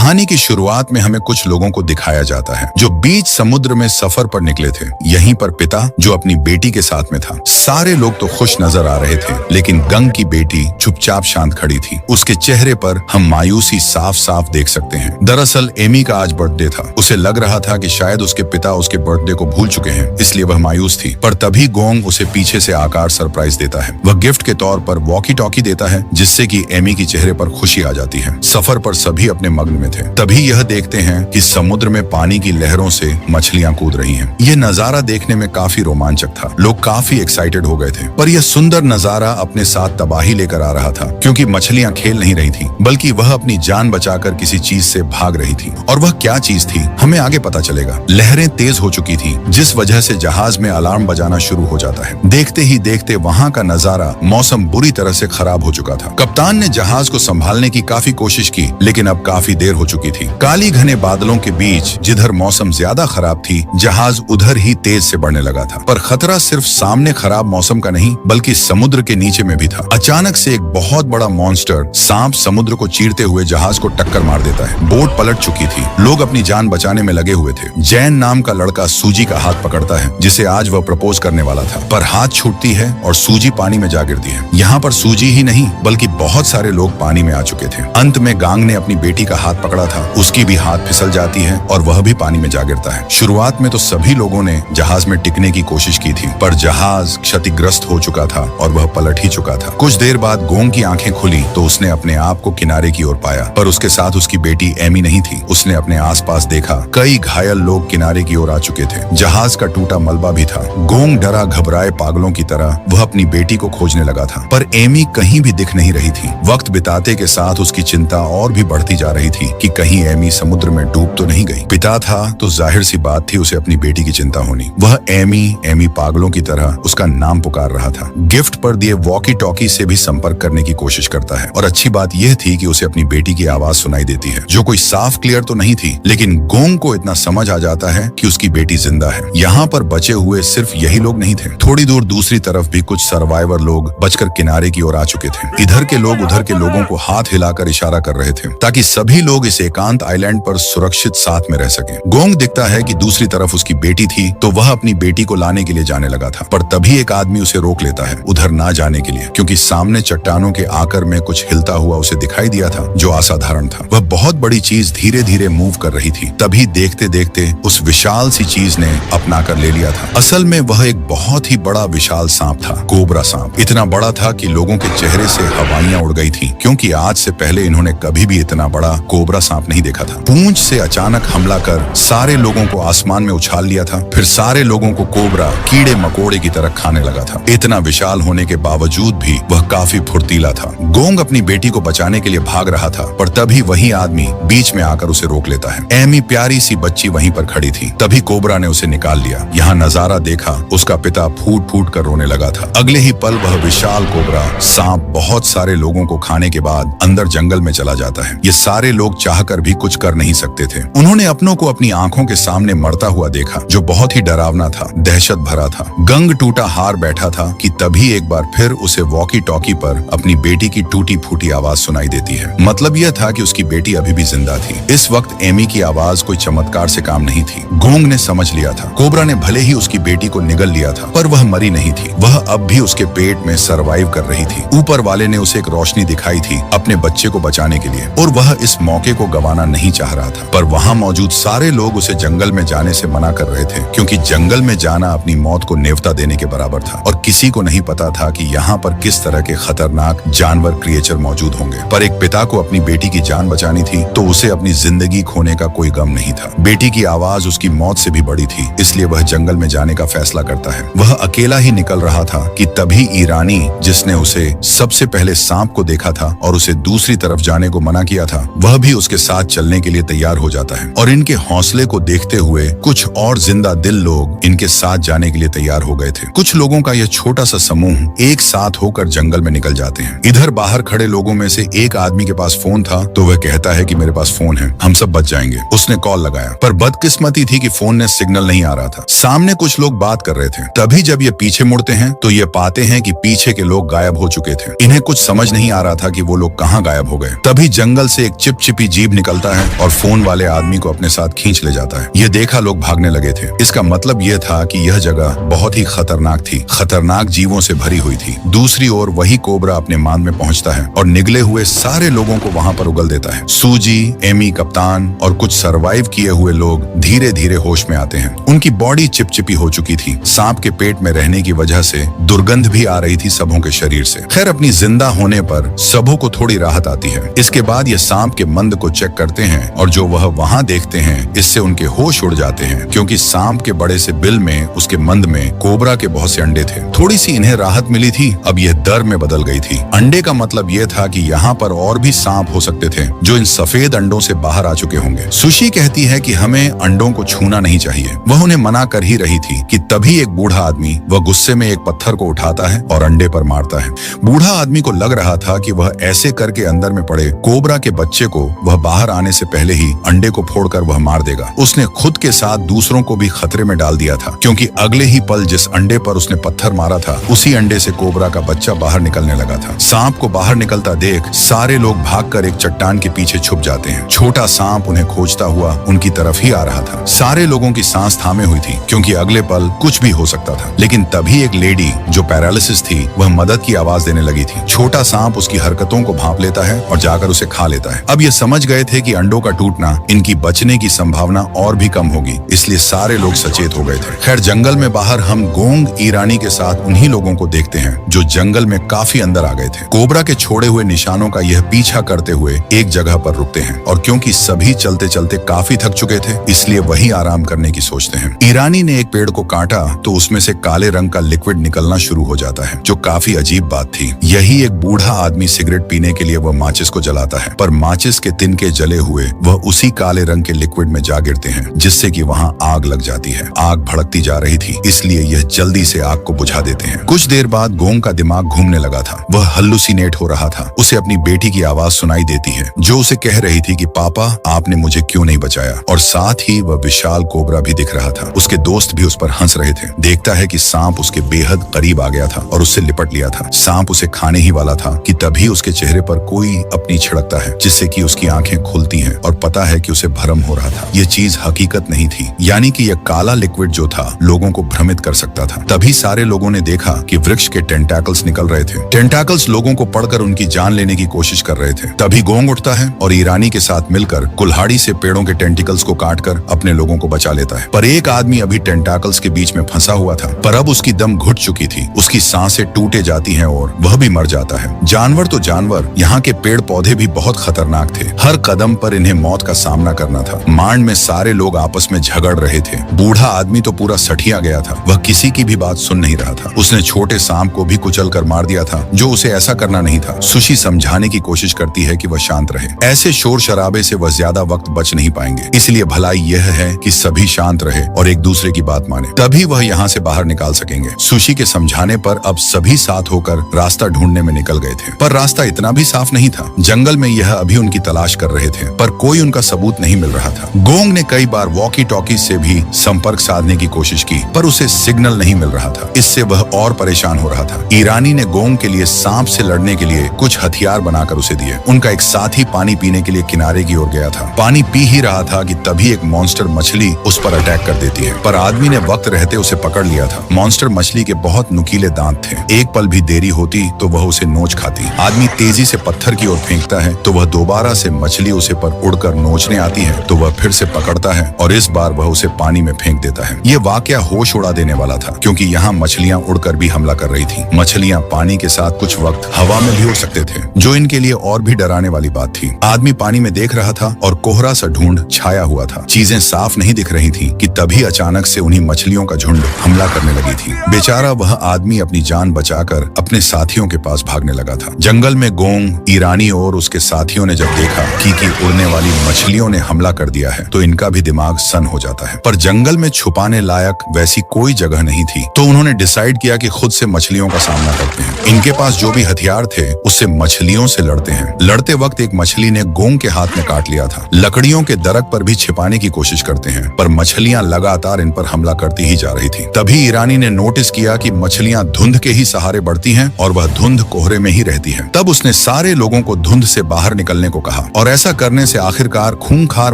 कहानी की शुरुआत में हमें कुछ लोगों को दिखाया जाता है जो बीच समुद्र में सफर पर निकले थे। यहीं पर पिता जो अपनी बेटी के साथ में था। सारे लोग तो खुश नजर आ रहे थे, लेकिन गंग की बेटी चुपचाप शांत खड़ी थी। उसके चेहरे पर हम मायूसी साफ साफ देख सकते हैं। दरअसल एमी का आज बर्थडे था। उसे लग रहा था कि शायद उसके पिता उसके बर्थडे को भूल चुके हैं, इसलिए वह मायूस थी। पर तभी गोंग उसे पीछे से आकार सरप्राइज देता है। वह गिफ्ट के तौर पर वॉकी टॉकी देता है, जिससे कि एमी की चेहरे पर खुशी आ जाती है। सफर पर सभी अपने मग्न में थे। तभी यह देखते हैं कि समुद्र में पानी की लहरों से मछलियां कूद रही हैं। यह नजारा देखने में काफी रोमांचक था। लोग काफी एक्साइटेड हो गए थे। पर यह सुंदर नजारा अपने साथ तबाही लेकर आ रहा था, क्योंकि मछलियां खेल नहीं रही थी, बल्कि वह अपनी जान बचाकर किसी चीज से भाग रही थी। और वह क्या चीज थी, हमें आगे पता चलेगा। लहरें तेज हो चुकी थी, जिस वजह से जहाज में अलार्म बजाना शुरू हो जाता है। देखते ही देखते वहां का नजारा, मौसम बुरी तरह से खराब हो चुका था। कप्तान ने जहाज को संभालने की काफी कोशिश की, लेकिन अब काफी देर हो चुकी थी। काली घने बादलों के बीच जिधर मौसम ज्यादा खराब थी, जहाज उधर ही तेज से बढ़ने लगा था। पर खतरा सिर्फ सामने खराब मौसम का नहीं, बल्कि समुद्र के नीचे में भी था। अचानक से एक बहुत बड़ा मॉन्स्टर सांप समुद्र को चीरते हुए जहाज को टक्कर मार देता है। बोट पलट चुकी थी। लोग अपनी जान बचाने में लगे हुए थे। जैन नाम का लड़का सूजी का हाथ पकड़ता है, जिसे आज वह प्रपोज करने वाला था। पर हाथ छूटती है और सूजी पानी में जा गिरती है। यहाँ पर सूजी ही नहीं, बल्कि बहुत सारे लोग पानी में आ चुके थे। अंत में गांग ने अपनी बेटी का हाथ पकड़ा था, उसकी भी हाथ फिसल जाती है और वह भी पानी में जा गिरता है। शुरुआत में तो सभी लोगों ने जहाज में टिकने की कोशिश की थी, पर जहाज क्षतिग्रस्त हो चुका था और वह पलट ही चुका था। कुछ देर बाद गोंग की आंखें खुली तो उसने अपने आप को किनारे की ओर पाया, पर उसके साथ उसकी बेटी एमी नहीं थी। उसने अपने आसपास देखा, कई घायल लोग किनारे की ओर आ चुके थे। जहाज का टूटा मलबा भी था। गोंग डरा घबराए पागलों की तरह वह अपनी बेटी को खोजने लगा था, पर एमी कहीं भी दिख नहीं रही थी। वक्त बिताते के साथ उसकी चिंता और भी बढ़ती जा रही थी कि कहीं एमी समुद्र में डूब तो नहीं गई। पिता था तो जाहिर सी बात थी उसे अपनी बेटी की चिंता होनी। वह एमी पागलों की तरह उसका नाम पुकार रहा था। गिफ्ट पर दिए वॉकी टॉकी से भी संपर्क करने की कोशिश करता है। और अच्छी बात यह थी कि उसे अपनी बेटी की आवाज सुनाई देती है, जो कोई साफ क्लियर तो नहीं थी, लेकिन गोंग को इतना समझ आ जाता है कि उसकी बेटी जिंदा है। यहाँ पर बचे हुए सिर्फ यही लोग नहीं थे। थोड़ी दूर दूसरी तरफ भी कुछ सर्वाइवर लोग बचकर किनारे की ओर आ चुके थे। इधर के लोग उधर के लोगों को हाथ हिलाकर इशारा कर रहे थे, ताकि सभी लोग इस एकांत आइलैंड पर सुरक्षित साथ में रह सके। गोंग दिखता है कि दूसरी तरफ उसकी बेटी थी, तो वह अपनी बेटी को लाने के लिए जाने लगा था। पर तभी एक आदमी उसे रोक लेता है उधर ना जाने के लिए, क्योंकि सामने चट्टानों के आकर में कुछ हिलता हुआ उसे दिखाई दिया था, जो असाधारण था। वह बहुत बड़ी चीज धीरे धीरे मूव कर रही थी। तभी देखते देखते उस विशाल सी चीज ने अपना कर ले लिया था। असल में वह एक बहुत ही बड़ा विशाल सांप था, कोबरा सांप। इतना बड़ा था कि लोगों के चेहरे से हवाइयां उड़ गई थी, क्योंकि आज से पहले इन्होंने कभी भी इतना बड़ा कोबरा सांप नहीं देखा था। पूंछ से अचानक हमला कर सारे लोगों को आसमान में उछाल लिया था। फिर सारे लोगों को कोबरा कीड़े मकोड़े की तरह खाने लगा था। इतना विशाल होने के बावजूद भी वह काफी फुर्तीला था। गोंग अपनी बेटी को बचाने के लिए भाग रहा था, पर तभी वही आदमी बीच में आकर उसे रोक लेता है। एमी प्यारी सी बच्ची वहीं पर खड़ी थी। तभी कोबरा ने उसे निकाल लिया। यहाँ नजारा देखा, उसका पिता फूट फूट कर रोने लगा था। अगले ही पल वह विशाल कोबरा सांप बहुत सारे लोगों को खाने के बाद अंदर जंगल में चला जाता है। ये सारे लोग चाहकर भी कुछ कर नहीं सकते थे। उन्होंने अपनों को अपनी आंखों के सामने मरता हुआ देखा, जो बहुत ही डरावना था, दहशत भरा था। गंग टूटा हार बैठा था कि तभी एक बार फिर उसे वॉकी टॉकी पर अपनी बेटी की टूटी फूटी आवाज सुनाई देती है। मतलब यह था कि उसकी बेटी अभी भी जिंदा थी। इस वक्त एमी की आवाज कोई चमत्कार से काम नहीं थी। गोंग ने समझ लिया था, कोबरा ने भले ही उसकी बेटी को निगल लिया था, पर वह मरी नहीं थी। वह अब भी उसके पेट में सरवाइव कर रही थी। ऊपर वाले ने उसे एक रोशनी दिखाई थी अपने बच्चे को बचाने के लिए, और वह इस मौके को गंवाना नहीं चाह रहा था। पर वहां मौजूद सारे लोग उसे जंगल में जाने से मना कर रहे थे, क्योंकि जंगल में जाना अपनी मौत को नेवता देने के बराबर था। और किसी को नहीं पता था कि यहाँ पर किस तरह के खतरनाक जानवर क्रिएचर मौजूद होंगे। पर एक पिता को अपनी बेटी की जान बचानी थी, तो उसे अपनी जिंदगी खोने का कोई गम नहीं था। बेटी की आवाज उसकी मौत से भी बड़ी थी, इसलिए वह जंगल में जाने का फैसला करता है। वह अकेला ही निकल रहा था कि तभी ईरानी, जिसने उसे सबसे पहले सांप को देखा था और उसे दूसरी तरफ जाने को मना किया था, वह भी उसके साथ चलने के लिए तैयार हो जाता है। और इनके हौसले को देखते हुए कुछ और जिंदा दिल लोग इनके साथ जाने के लिए तैयार हो गए थे। कुछ लोगों का यह छोटा सा समूह एक साथ होकर जंगल में निकल जाते हैं। इधर बाहर खड़े लोगों में से एक आदमी के पास फोन था, तो वह कहता है कि मेरे पास फोन है, हम सब बच जाएंगे। उसने कॉल लगाया, पर बदकिस्मती थी कि फोन ने सिग्नल नहीं आ रहा था। सामने कुछ लोग बात कर रहे थे। तभी जब ये पीछे मुड़ते हैं तो ये पाते हैं कि पीछे के लोग गायब हो चुके थे। इन्हें कुछ समझ नहीं आ रहा था कि वो लोग कहाँ गायब हो गए। तभी जंगल से एक चिपचिपी जीभ निकलता है और फोन वाले आदमी को अपने साथ खींच ले जाता है। यह देखा लोग भागने लगे थे। इसका मतलब यह था कि यह जगह बहुत ही खतरनाक थी, खतरनाक जीवों से भरी हुई थी। दूसरी ओर वही कोबरा अपने मांद में पहुंचता है और निगले हुए सारे लोगों को वहां पर उगल देता है। सूजी, एमी, कप्तान और कुछ सरवाइव किए हुए लोग धीरे धीरे होश में आते हैं। उनकी बॉडी चिपचिपी हो चुकी थी। सांप के पेट में रहने की वजह से दुर्गंध भी आ रही थी सबों के शरीर से। खैर, अपनी जिंदा होने पर सबों को थोड़ी राहत आती है। इसके बाद ये सांप के मंद को चेक करते हैं और जो वह वहां देखते हैं इससे उनके होश उड़ जाते हैं, क्योंकि सांप के बड़े से बिल में, उसके मंद में कोबरा के बहुत से अंडे थे। थोड़ी सी इन्हें राहत मिली थी, अब यह डर में बदल गई थी। अंडे का मतलब यह था कि यहाँ पर और भी सांप हो सकते थे जो इन सफेद अंडों से बाहर आ चुके होंगे। सुशी कहती है कि हमें अंडों को छूना नहीं चाहिए। वह उन्हें मना कर ही रही थी कि तभी एक बूढ़ा आदमी वह गुस्से में एक पत्थर को उठाता है और अंडे पर मारता है। बूढ़ा आदमी को लग रहा था कि वह ऐसे करके अंदर में पड़े कोबरा के बच्चे को वह बाहर आने से पहले ही अंडे को फोड़कर वह मार देगा। उसने खुद के साथ दूसरों को भी खतरे में डाल दिया था, क्योंकि अगले ही पल जिस अंडे पर उसने पत्थर मारा था उसी अंडे से कोबरा का बच्चा बाहर निकलने लगा था। सांप को बाहर निकलता देख सारे लोग भागकर एक चट्टान के पीछे छुप जाते हैं। छोटा सांप उन्हें खोजता हुआ उनकी तरफ ही आ रहा था। सारे लोगों की सांस थामे हुई थी, क्योंकि अगले पल कुछ भी हो सकता था। लेकिन तभी एक लेडी जो पैरालिसिस थी वह मदद की आवाज देने लगी थी। छोटा सांप उसकी हरकतों को भांप लेता है और जाकर उसे खा लेता है। अब ये समझ गए थे कि अंडों का टूटना इनकी बचने की संभावना और भी कम होगी, इसलिए सारे लोग सचेत हो गए थे। खैर, जंगल में बाहर हम गोंग ईरानी के साथ उन्हीं लोगों को देखते हैं जो जंगल में काफी अंदर आ गए थे। कोबरा के छोड़े हुए निशानों का यह पीछा करते हुए एक जगह पर रुकते हैं और क्योंकि सभी चलते चलते काफी थक चुके थे इसलिए वही आराम करने की सोचते हैं। ईरानी ने एक पेड़ को काटा तो उसमें से काले रंग का लिक्विड निकलना शुरू हो जाता है, जो काफी अजीब बात थी। यही एक बूढ़ा आदमी सिगरेट पीने के लिए वह माचिस को जलाता है, पर माचिस के तिनके जले हुए वह उसी काले रंग के लिक्विड में जा गिरते हैं, जिससे कि वहां आग लग जाती है। आग भड़कती जा रही थी, इसलिए यह जल्दी से आग को बुझा देते हैं। कुछ देर बाद गोंग का दिमाग घूमने लगा था। वह हल्लुसिनेट हो रहा था। उसे अपनी बेटी की आवाज सुनाई देती है जो उसे कह रही थी कि पापा, आपने मुझे क्यों नहीं बचाया। और साथ ही वह विशाल कोबरा भी दिख रहा था। उसके दोस्त भी उस पर हंस रहे थे। देखता है कि सांप उसके बेहद करीब आ गया था और उससे लिपट लिया था। सांप उसे खाने ही वाला था कि तभी उसके चेहरे पर कोई अपनी छिड़कता है, जिससे कि उसकी आंखें खुलती हैं और पता है कि उसे भ्रम हो रहा था। यह चीज हकीकत नहीं थी, यानी कि यह काला लिक्विड जो था लोगों को भ्रमित कर सकता था। तभी सारे लोगों ने देखा कि वृक्ष के टेंटाकल्स निकल रहे थे। टेंटाकल्स लोगों को पड़कर उनकी जान लेने की कोशिश कर रहे थे। तभी गोंग उठता है और ईरानी के साथ मिलकर कुल्हाड़ी से पेड़ों के टेंटिकल्स को काटकर अपने लोगों को बचा लेता है। पर एक आदमी अभी टेंटाकल्स के बीच में फंसा हुआ था, पर अब उसकी दम घुट चुकी थी। उसकी सांसें टूटे जाती हैं और वह भी मर जाता है। जानवर तो जानवर, यहाँ के पेड़ पौधे भी बहुत खतरनाक थे। हर कदम पर इन्हें मौत का सामना करना था। मांड में सारे लोग आपस में झगड़ रहे थे। बूढ़ा आदमी तो पूरा सठिया गया था। वह किसी की भी बात सुन नहीं रहा था। उसने छोटे सांप को भी कुचल कर मार दिया था, जो उसे ऐसा करना नहीं था। सुशी समझाने की कोशिश करती है कि वह शांत रहे। ऐसे शोर शराबे से वह ज्यादा वक्त बच नहीं पाएंगे, इसलिए भलाई यह है कि सभी शांत रहे और एक दूसरे की बात माने, तभी वह यहाँ से बाहर निकाल सकेंगे। सुशी के समझाने पर अब सभी साथ होकर रास्ता ढूंढने में निकल गए थे, पर रास्ता इतना भी साफ नहीं था। जंगल में यह अभी उनकी तलाश कर रहे थे, पर कोई उनका सबूत नहीं मिल रहा था। गोंग ने कई बार वॉकी टॉकी से भी संपर्क साधने की कोशिश की, पर उसे सिग्नल नहीं मिल रहा था। इससे वह और परेशान हो रहा था। ईरानी ने गोंग के लिए सांप से लड़ने के लिए कुछ हथियार बनाकर उसे दिए। उनका एक साथी पानी पीने के लिए किनारे की ओर गया था। पानी पी ही रहा था कि तभी एक मॉन्स्टर मछली उस पर अटैक कर देती है, पर आदमी ने वक्त रहते उसे पकड़ लिया था। मॉन्स्टर मछली के बहुत नुकीले दांत थे। एक पल भी देरी होती तो वह उसे नोच खाती। आदमी तेजी से पत्थर की ओर फेंकता है तो वह दोबारा से मछली उसे पर उड़कर नोचने आती है, तो वह फिर से पकड़ता है और इस बार वह उसे पानी में फेंक देता है। यह वाकया होश उड़ा देने वाला था, क्योंकि यहाँ मछलियां उड़कर भी हमला कर रही थी। मछलियां पानी के साथ कुछ वक्त हवा में भी उड़ सकते थे, जो इनके लिए और भी डराने वाली बात थी। आदमी पानी में देख रहा था और कोहरा सा ढूंढ छाया हुआ था। चीजें साफ नहीं दिख रही थी कि तभी अचानक से उन्हीं मछलियों का झुंड हमला करने लगी थी। बेचारा वह आदमी अपनी जान बचाकर अपने साथियों के पास भागने लगा था। जंगल में गोंग, ईरानी और उसके साथियों ने जब देखा कि उड़ने वाली मछलियों ने हमला कर दिया है, तो इनका भी दिमाग सन हो जाता है। पर जंगल में छुपाने लायक वैसी कोई जगह नहीं थी, तो उन्होंने डिसाइड किया कि खुद से मछलियों का सामना करते हैं। इनके पास जो भी हथियार थे उससे मछलियों से लड़ते हैं। लड़ते वक्त एक मछली ने गोंग के हाथ में काट लिया था। लकड़ियों के दरक पर भी छिपाने की कोशिश करते हैं, पर मछलियां लगातार इन पर हमला करती ही जा रही थी। तभी ईरानी ने नोटिस किया कि मछलियां धुंध के ही सहारे बढ़ती हैं और वह धुंध कोहरे में ही रहती है। तब उसने सारे लोगों को धुंध से बाहर निकलने को कहा और और ऐसा करने से आखिरकार खूंखार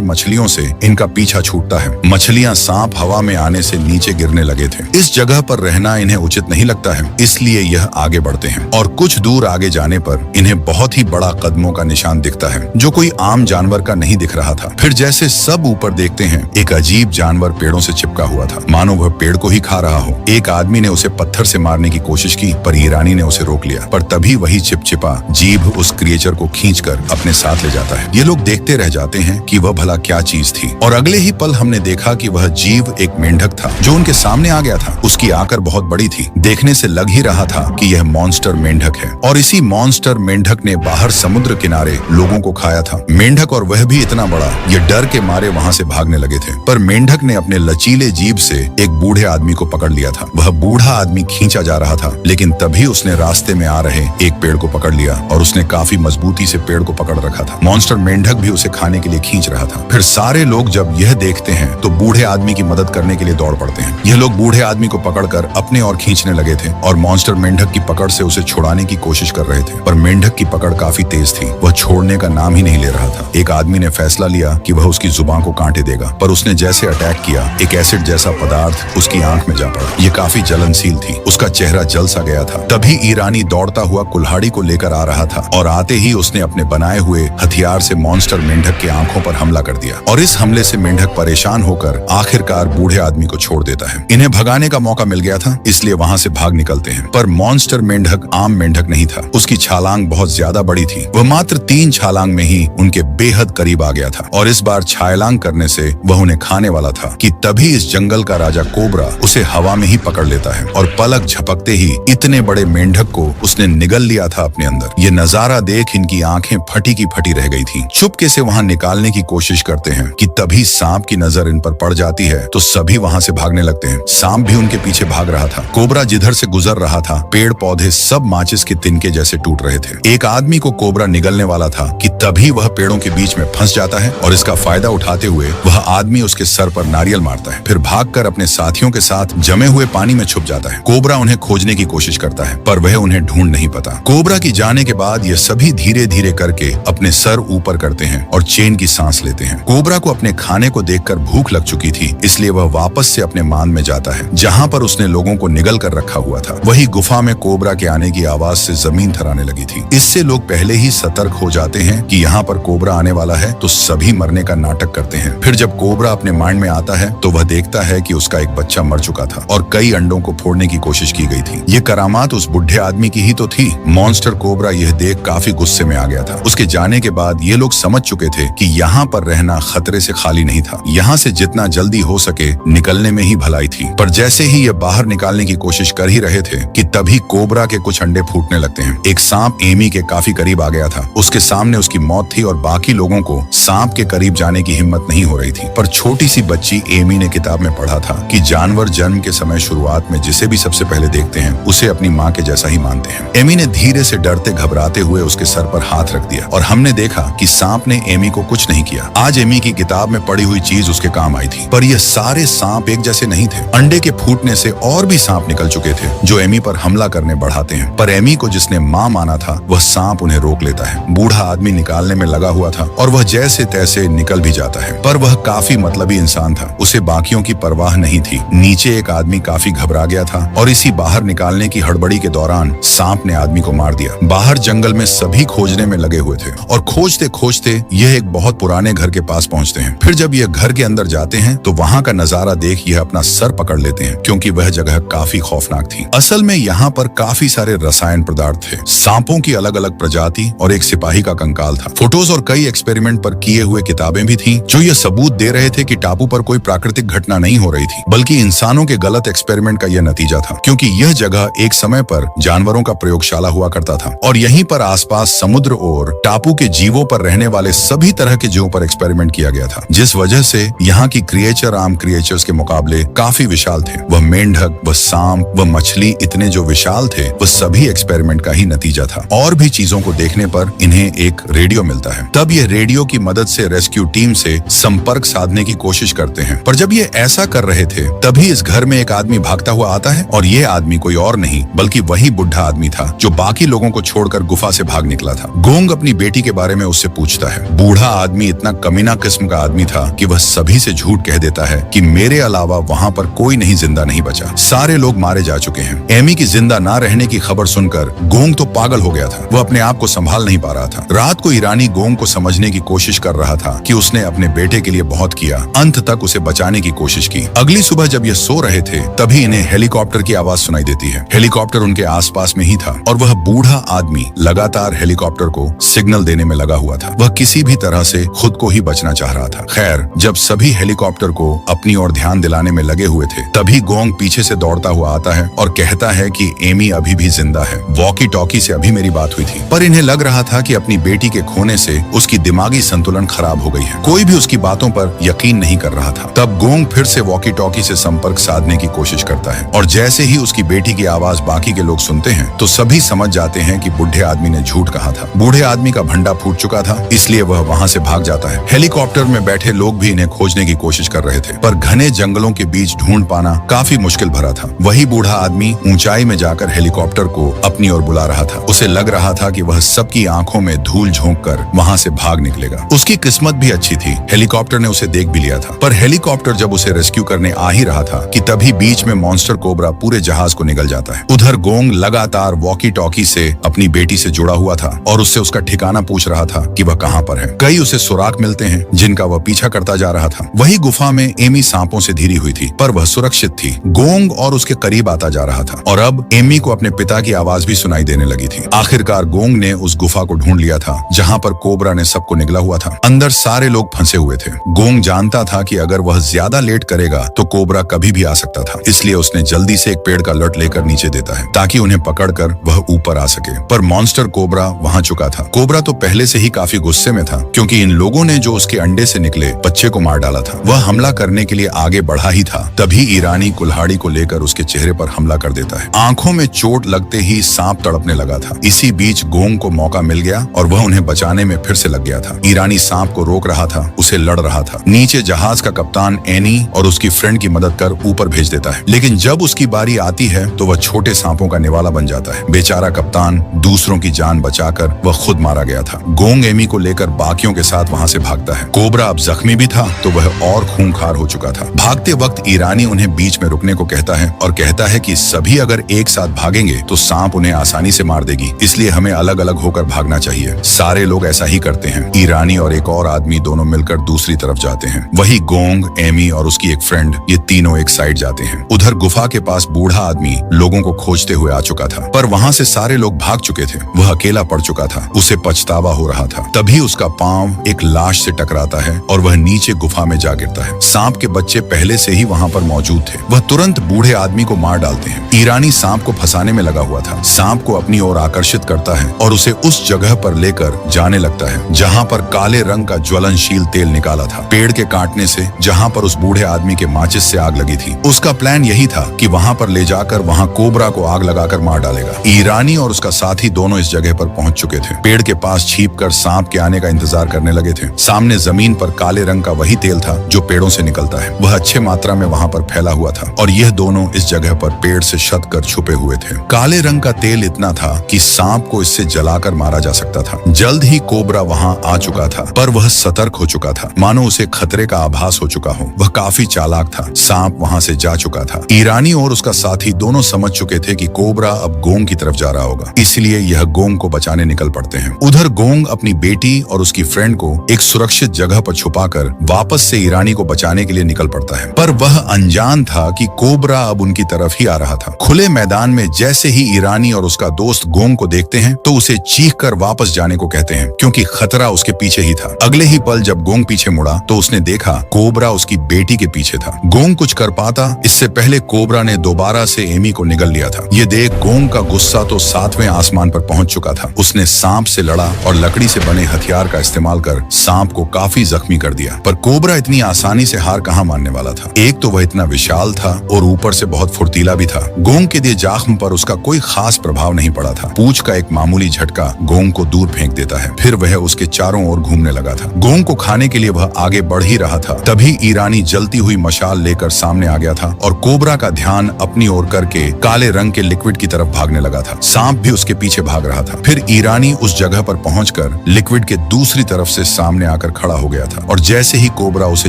मछलियों से इनका पीछा छूटता है। मछलियां सांप हवा में आने से नीचे गिरने लगे थे। इस जगह पर रहना इन्हें उचित नहीं लगता है, इसलिए यह आगे बढ़ते हैं और कुछ दूर आगे जाने पर इन्हें बहुत ही बड़ा कदमों का निशान दिखता है जो कोई आम जानवर का नहीं दिख रहा था। फिर जैसे सब ऊपर देखते हैं, एक अजीब जानवर पेड़ों से चिपका हुआ था, मानो वह पेड़ को ही खा रहा हो। एक आदमी ने उसे पत्थर से मारने की कोशिश की पर ईरानी ने उसे रोक लिया। पर तभी वही चिपचिपा जीभ उस क्रिएचर को खींचकर अपने साथ ले जाता है। ये लोग देखते रह जाते हैं कि वह भला क्या चीज थी और अगले ही पल हमने देखा कि वह जीव एक मेंढक था जो उनके सामने आ गया था। उसकी आकर बहुत बड़ी थी, देखने से लग ही रहा था कि यह मॉन्स्टर मेंढक है और इसी मॉन्स्टर मेंढक ने बाहर समुद्र किनारे लोगों को खाया था। मेंढक और वह भी इतना बड़ा, ये डर के मारे वहां से भागने लगे थे। पर मेंढक ने अपने लचीले जीभ से एक बूढ़े आदमी को पकड़ लिया था। वह बूढ़ा आदमी खींचा जा रहा था, लेकिन तभी उसने रास्ते में आ रहे एक पेड़ को पकड़ लिया और उसने काफी मजबूती से पेड़ को पकड़ रखा था। मॉन्स्टर मेंढक भी उसे खाने के लिए खींच रहा था। फिर सारे लोग जब यह देखते हैं तो बूढ़े आदमी की मदद करने के लिए दौड़ पड़ते हैं। यह लोग बूढ़े आदमी को पकड़कर अपने ओर खींचने लगे थे और मॉन्स्टर मेंढक की पकड़ से उसे छुड़ाने की कोशिश कर रहे थे। पर मेंढक की पकड़ काफी तेज थी, वह छोड़ने का नाम ही नहीं ले रहा था। एक आदमी ने फैसला लिया कि वह उसकी जुबान को कांटे देगा, पर उसने जैसे अटैक किया, एक एसिड जैसा पदार्थ उसकी आंख में जा पड़ा। ये काफी जलनशील थी, उसका चेहरा जल सा गया था। तभी ईरानी दौड़ता हुआ कुल्हाड़ी को लेकर आ रहा था और आते ही उसने अपने बनाए हुए हथियार से मॉन्स्टर मेंढक की आंखों पर हमला कर दिया और इस हमले से मेंढक परेशान होकर आखिरकार बूढ़े आदमी को छोड़ देता है। इन्हें भगाने का मौका मिल गया था, इसलिए वहां से भाग निकलते हैं। पर मॉन्स्टर मेंढक आम मेंढक नहीं था, उसकी छलांग बहुत ज्यादा बड़ी थी। वह मात्र 3 छलांग में ही उनके बेहद करीब आ गया था और इस बार छलांग करने से वह उन्हें खाने वाला था कि तभी इस जंगल का राजा कोबरा उसे हवा में ही पकड़ लेता है और पलक झपकते ही इतने बड़े मेंढक को उसने निगल लिया था अपने अंदर। ये नजारा देख इनकी आंखें फटी की फटी रह गई थी। चुपके से वहां निकालने की कोशिश करते हैं कि तभी सांप की नजर इन पर पड़ जाती है तो सभी वहां से भागने लगते हैं। सांप भी उनके पीछे भाग रहा था। कोबरा जिधर से गुजर रहा था, पेड़ पौधे सब माचिस के तिनके जैसे टूट रहे थे। एक आदमी को कोबरा निगलने वाला था कि तभी वह पेड़ों के बीच में फंस जाता है और इसका फायदा उठाते हुए वह आदमी उसके सर पर नारियल मारता है। फिर भागकर अपने साथियों के साथ जमे हुए पानी में छुप जाता है। कोबरा उन्हें खोजने की कोशिश करता है पर वह उन्हें ढूंढ नहीं पाता। कोबरा की जाने के बाद ये सभी धीरे धीरे करके अपने सर ऊपर करते हैं और चैन की सांस लेते हैं। कोबरा को अपने खाने को देखकर भूख लग चुकी थी, इसलिए वह वापस से अपने मान में जाता है जहाँ पर उसने लोगों को निगल कर रखा हुआ था। वही गुफा में कोबरा के आने की आवाज से जमीन थराने लगी थी। इससे लोग पहले ही सतर्क हो जाते हैं कि यहाँ पर कोबरा आने वाला है, तो सभी मरने का नाटक करते हैं। फिर जब कोबरा अपने माइंड में आता है तो वह देखता है कि उसका एक बच्चा मर चुका था और कई अंडों को फोड़ने की कोशिश की गई थी। ये करामात उस बुढ़े आदमी की ही तो थी। मॉन्स्टर कोबरा यह देख काफी गुस्से में आ गया था। उसके जाने के बाद ये लोग समझ चुके थे कि यहाँ पर रहना खतरे से खाली नहीं था। यहाँ से जितना जल्दी हो सके निकलने में ही भलाई थी। पर जैसे ही ये बाहर निकालने की कोशिश कर ही रहे थे कि तभी कोबरा के कुछ अंडे फूटने लगते हैं। एक सांप एमी के काफी करीब आ गया था। उसके सामने उसकी मौत थी और बाकी लोगों को सांप के करीब जाने की हिम्मत नहीं हो रही थी। पर छोटी सी बच्ची एमी ने किताब में पढ़ा था कि जानवर जन्म के समय शुरुआत में जिसे भी सबसे पहले देखते हैं उसे अपनी माँ के जैसा ही मानते हैं। एमी ने धीरे से डरते घबराते हुए उसके सर पर हाथ रख दिया और हमने देखा कि सांप ने एमी को कुछ नहीं किया। आज एमी की किताब में पड़ी हुई चीज उसके काम आई थी। पर ये सारे सांप एक जैसे नहीं थे। अंडे के फूटने से और भी सांप निकल चुके थे जो एमी पर हमला करने बढ़ाते हैं। पर एमी को जिसने माँ माना था वह सांप उन्हें रोक लेता है। बूढ़ा आदमी निकालने में लगा हुआ था और वह जैसे तैसे निकल भी जाता है। पर वह काफी मतलबी इंसान था, उसे बाकियों की परवाह नहीं थी। नीचे एक आदमी काफी घबरा गया था और इसी बाहर निकालने की हड़बड़ी के दौरान सांप ने आदमी को मार दिया। बाहर जंगल में सभी खोजने में लगे हुए थे और खोजते खोजते यह एक बहुत पुराने घर के पास पहुंचते हैं। फिर जब यह घर के अंदर जाते हैं तो वहां का नजारा देख यह अपना सर पकड़ लेते हैं क्योंकि वह जगह काफी खौफनाक थी। असल में यहाँ पर काफी सारे रसायन पदार्थ थे, सांपों की अलग अलग प्रजाति और एक सिपाही का कंकाल था। फोटोज और कई एक्सपेरिमेंट पर किए हुए किताबें भी थी जो यह सबूत दे रहे थे कि टापू पर कोई प्राकृतिक घटना नहीं हो रही थी बल्कि इंसानों के गलत एक्सपेरिमेंट का यह नतीजा था। क्योंकि यह जगह एक समय पर जानवरों का प्रयोगशाला हुआ करता था और यहीं पर आसपास समुद्र और टापू के जीवों पर रहने वाले सभी तरह के जीवों पर एक्सपेरिमेंट किया गया था, जिस वजह से यहाँ की क्रिएचर आम क्रिएचर्स के मुकाबले काफी विशाल थे। वह मेंढक, वह सांप, वह मछली इतने जो विशाल थे वह सभी एक्सपेरिमेंट का ही नतीजा था। और भी चीजों को देखने पर इन्हें एक रेडियो मिलता है। तब यह रेडियो की मदद से रेस्क्यू टीम से संपर्क साधने की कोशिश करते हैं। पर जब ये ऐसा कर रहे थे तभी इस घर में एक आदमी भागता हुआ आता है और ये आदमी कोई और नहीं बल्कि वही बुढ़ा आदमी था जो बाकी लोगों को छोड़कर गुफा से भाग निकला था। गोंग अपनी बेटी के बारे में उससे उससे पूछता है। बूढ़ा आदमी इतना कमीना किस्म का आदमी था कि वह सभी से झूठ कह देता है कि मेरे अलावा वहाँ पर कोई नहीं जिंदा नहीं बचा, सारे लोग मारे जा चुके हैं। एमी की जिंदा ना रहने की खबर सुनकर गोंग तो पागल हो गया था। वह अपने आप को संभाल नहीं पा रहा था। रात को ईरानी गोंग को समझने की कोशिश कर रहा था कि उसने अपने बेटे के लिए बहुत किया, अंत तक उसे बचाने की कोशिश की। अगली सुबह जब ये सो रहे थे तभी इन्हें हेलीकॉप्टर की आवाज सुनाई देती है। हेलीकॉप्टर उनके आसपास में ही था और वह बूढ़ा आदमी लगातार हेलीकॉप्टर को सिग्नल देने में लगा हुआ था। वह किसी भी तरह से खुद को ही बचना चाह रहा था। खैर, जब सभी हेलीकॉप्टर को अपनी ओर ध्यान दिलाने में लगे हुए थे तभी गोंग पीछे से दौड़ता हुआ आता है और कहता है कि एमी अभी भी जिंदा है। वॉकी टॉकी से अभी मेरी बात हुई थी, पर इन्हें लग रहा था कि अपनी बेटी के खोने से उसकी दिमागी संतुलन खराब हो गई है। कोई भी उसकी बातों पर यकीन नहीं कर रहा था। तब गोंग फिर से वॉकी टॉकी से संपर्क साधने की कोशिश करता है और जैसे ही उसकी बेटी की आवाज बाकी के लोग सुनते हैं तो सभी समझ जाते हैं कि बूढ़े आदमी ने झूठ कहा था। बूढ़े आदमी का भंडा फूट चुका था, इसलिए वह वहाँ से भाग जाता है। हेलीकॉप्टर में बैठे लोग भी इन्हें खोजने की कोशिश कर रहे थे, पर घने जंगलों के बीच ढूंढ पाना काफी मुश्किल भरा था। वही बूढ़ा आदमी ऊंचाई में जाकर हेलीकॉप्टर को अपनी ओर बुला रहा था। उसे लग रहा था कि वह सबकी आंखों में धूल झोंक कर वहाँ से भाग निकलेगा। उसकी किस्मत भी अच्छी थी, हेलीकॉप्टर ने उसे देख भी लिया था। पर हेलीकॉप्टर जब उसे रेस्क्यू करने आ ही रहा था कि तभी बीच में मॉन्स्टर कोबरा पूरे जहाज को निगल जाता है। उधर गोंग लगातार वॉकी टॉकी से अपनी बेटी से जुड़ा हुआ था और उससे उसका ठिकाना पूछ रहा था कि वह कहाँ पर है। कई उसे सुराग मिलते हैं जिनका वह पीछा करता जा रहा था। वही गुफा में एमी सांपों से घिरी हुई थी, पर वह सुरक्षित थी। गोंग और उसके करीब आता जा रहा था और अब एमी को अपने पिता की आवाज भी सुनाई देने लगी थी। आखिरकार गोंग ने उस गुफा को ढूंढ लिया था जहाँ पर कोबरा ने सबको निगला हुआ था। अंदर सारे लोग फंसे हुए थे। गोंग जानता था कि अगर वह ज्यादा लेट करेगा तो कोबरा कभी भी आ सकता था, इसलिए उसने जल्दी से एक पेड़ का लट लेकर नीचे देता है ताकि उन्हें पकड़कर वह ऊपर आ सके। पर मॉन्स्टर कोबरा वहाँ चुका था। कोबरा तो पहले से ही काफी गुस्से में था क्योंकि इन लोगों ने जो उसके अंडे से निकले बच्चे को मार डाला था। वह हमला करने के लिए आगे बढ़ा ही था, तभी ईरानी कुल्हाड़ी को लेकर उसके चेहरे पर हमला कर देता है। आंखों में चोट लगते ही सांप तड़पने लगा था। इसी बीच गोंग को मौका मिल गया और वह उन्हें बचाने में फिर से लग गया था। ईरानी सांप को रोक रहा था, उसे लड़ रहा था। नीचे जहाज का कप्तान एनी और उसकी फ्रेंड की मदद कर ऊपर भेज देता है, लेकिन जब उसकी बारी आती है तो वह छोटे सांपों का निवाला बन जाता है। बेचारा कप्तान दूसरों की जान बचाकर वह खुद मारा गया था। गोंग एमी को लेकर बाकियों के साथ वहाँ से भागता है। कोबरा अब जख्मी भी था तो वह और खूंखार हो चुका था। भागते वक्त ईरानी उन्हें बीच में रुकने को कहता है और कहता है कि सभी अगर एक साथ भागेंगे तो सांप उन्हें आसानी से मार देगी, इसलिए हमें अलग अलग होकर भागना चाहिए। सारे लोग ऐसा ही करते हैं। ईरानी और एक और आदमी दोनों मिलकर दूसरी तरफ जाते हैं। वही गोंग, एमी और उसकी एक फ्रेंड, ये तीनों एक साइड जाते हैं। उधर गुफा के पास बूढ़ा आदमी लोगों को खोजते हुए आ चुका था, पर वहाँ से सारे लोग भाग चुके थे। वह अकेला पड़ चुका था, उसे पछतावा हो रहा था। तभी उसका पांव एक लाश से टकराता है और वह नीचे गुफा में जा गिरता है। सांप के बच्चे पहले से ही वहाँ पर मौजूद थे। वह तुरंत बूढ़े आदमी को मार डालते हैं। ईरानी सांप को फंसाने में लगा हुआ था। सांप को अपनी ओर आकर्षित करता है और उसे उस जगह पर लेकर जाने लगता है जहाँ पर काले रंग का ज्वलनशील तेल निकाला था, पेड़ के काटने से, जहाँ पर उस बूढ़े आदमी के माचिस से आग लगी थी। उसका प्लान यही था कि वहाँ पर ले जाकर वहाँ कोबरा को आग लगाकर मार डालेगा। ईरानी और उसका साथी दोनों इस जगह पर पहुंच चुके थे। पेड़ के पास छिपकर सांप के आने का इंतजार करने लगे थे। सामने जमीन पर काले रंग का वही तेल था जो पेड़ों से निकलता है। वह अच्छे मात्रा में वहाँ पर फैला हुआ था और यह दोनों इस जगह पर पेड़ से छत कर छुपे हुए थे। काले रंग का तेल इतना था कि सांप को इससे जलाकर मारा जा सकता था। जल्द ही कोबरा वहाँ आ चुका था, पर वह सतर्क हो चुका था, मानो उसे खतरे का आभास हो चुका हो। वह काफी चालाक था। सांप वहाँ से जा चुका था। ईरानी और उसका साथी दोनों समझ चुके थे कि कोबरा अब गोंग की तरफ जा रहा होगा, इसलिए यह गोंग को बचाने निकल पड़ते हैं। उधर गोंग अपनी बेटी और उसकी फ्रेंड को एक सुरक्षित जगह पर छुपाकर वापस से ईरानी को बचाने के लिए निकल पड़ता है, पर वह अनजान था कि कोबरा अब उनकी तरफ ही आ रहा था। खुले मैदान में जैसे ही ईरानी और उसका दोस्त गोंग को देखते हैं तो उसे चीख कर वापस जाने को कहते हैं, क्योंकि खतरा उसके पीछे ही था। अगले ही पल जब गोंग पीछे मुड़ा तो उसने देखा कोबरा उसकी बेटी के पीछे था। गोंग कुछ कर पाता इससे पहले कोबरा ने दोबारा से एमी को निगल लिया था। ये देख गोंग का गुस्सा तो 7वें आसमान पर पहुंच चुका था। उसने सांप से लड़ा और लकड़ी से बने हथियार का इस्तेमाल कर सांप को काफी जख्मी कर दिया। पर कोबरा इतनी आसानी से हार कहाँ मानने वाला था। एक तो वह इतना विशाल था और ऊपर से बहुत फुर्तीला भी था। गोंग के दिए जख्म पर उसका कोई खास प्रभाव नहीं पड़ा था। पूंछ का एक मामूली झटका गोंग को दूर फेंक देता है। फिर वह उसके चारों ओर घूमने लगा था। गोंग को खाने के लिए वह आगे बढ़ ही रहा था, तभी ईरानी जलती हुई मशाल लेकर सामने आ गया था और कोबरा का ध्यान अपनी ओर करके काले रंग के लिक्विड की तरफ भागने लगा था। सांप भी उसके पीछे भाग रहा था। फिर ईरानी उस जगह पर पहुंचकर लिक्विड के दूसरी तरफ से सामने आकर खड़ा हो गया था और जैसे ही कोबरा उसे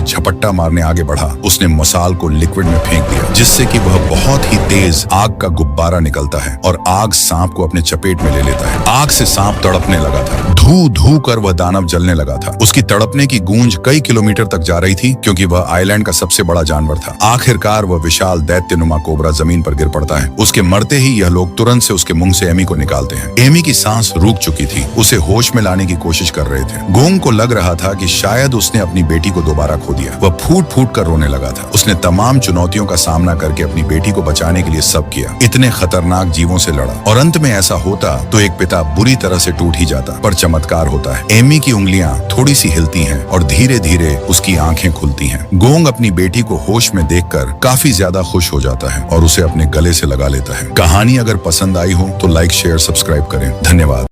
झपट्टा मारने आगे बढ़ा, उसने मसाल को लिक्विड में फेंक दिया, जिससे कि वह बहुत ही तेज आग का गुब्बारा निकलता है और आग सांप को अपने चपेट में ले लेता है। आग से सांप तड़पने लगा था, धू धू कर वह दानव जलने लगा था। उसकी तड़पने की गूंज कई किलोमीटर तक जा रही थी, क्योंकि वह आइलैंड का सबसे बड़ा जानवर था। आखिरकार वह विशाल दैत्यनुमा कोबरा जमीन पर गिर पड़ता है। उसके मरते ही यह लोग तुरंत से उसके मुंह से एमी को निकालते हैं। एमी की सांस रुक चुकी थी, उसे होश में लाने की कोशिश कर रहे थे। गोंग को लग रहा था कि शायद उसने अपनी बेटी को दोबारा खो दिया। वह फूट फूट कर रोने लगा था। उसने तमाम चुनौतियों का सामना करके अपनी बेटी को बचाने के लिए सब किया, इतने खतरनाक जीवों से लड़ा, और अंत में ऐसा होता तो एक पिता बुरी तरह से टूट ही जाता। पर चमत्कार होता है, एमी की उंगलियां थोड़ी सी हिलती हैं और धीरे धीरे उसकी आंखें खुलती हैं। गोंग अपनी बेटी को होश में देखकर काफी ज्यादा खुश हो जाता है और उसे अपने गले से लगा लेता है। कहानी अगर पसंद आई हो तो लाइक, शेयर, सब्सक्राइब करें। धन्यवाद।